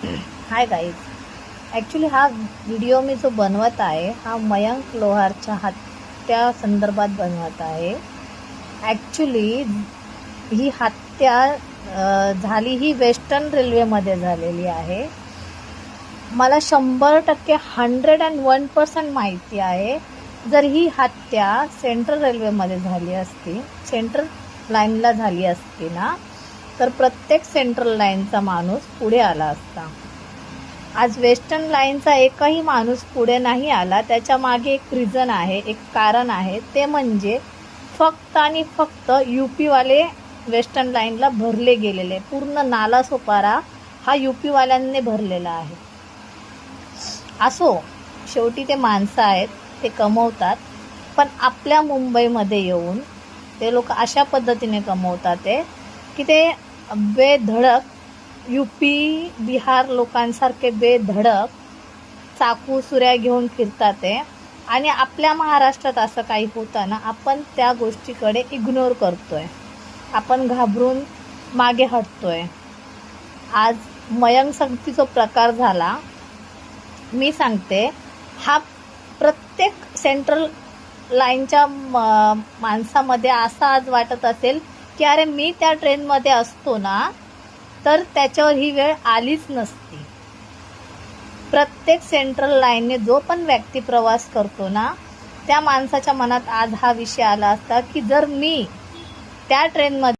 Hi guys, actually हा video मी जो बनवत आहे हा मयंक लोहारच्या हत्या संदर्भात बनवत आहे. ॲक्च्युली ही हत्या झाली ही वेस्टर्न रेल्वेमध्ये झालेली आहे. मला 100% 101% माहिती आहे. जर ही हत्या सेंट्रल रेल्वेमध्ये झाली असती, सेंट्रल लाईनला झाली असती ना, तर प्रत्येक सेंट्रल लाईनचा माणूस पुढे आला असता. आज वेस्टर्न लाईनचा एकही माणूस पुढे नाही आला. त्याच्या मागे एक रिझन आहे, एक कारण आहे. ते म्हणजे फक्त आणि फक्त यूपीवाले वेस्टर्न लाईनला भरले गेलेले. पूर्ण नालासोपारा हा यूपीवाल्यांनी भरलेला आहे. असो, शेवटी ते माणसं आहेत, ते कमवतात. पण आपल्या मुंबईमध्ये येऊन ते लोक अशा पद्धतीने कमवतात की ते बेधडक यूपी बिहार लोकांसारखे बेधडक चाकू सुऱ्या घेऊन फिरतात आणि आपल्या महाराष्ट्रात असं काही होतं ना, आपण त्या गोष्टीकडे इग्नोर करतोय, आपण घाबरून मागे हटतोय. आज मयंक संगतीचा प्रकार झाला. मी सांगते, हा प्रत्येक सेंट्रल लाईनच्या माणसामध्ये असं आज वाटत असेल की अरे मी त्या ट्रेनमध्ये असतो ना तर त्याच्यावर ही वेळ आलीच नसती. प्रत्येक सेंट्रल लाईनने जो पण व्यक्ती प्रवास करतो ना, त्या माणसाच्या मनात आज हा विषय आला असता की जर मी त्या ट्रेनमध्ये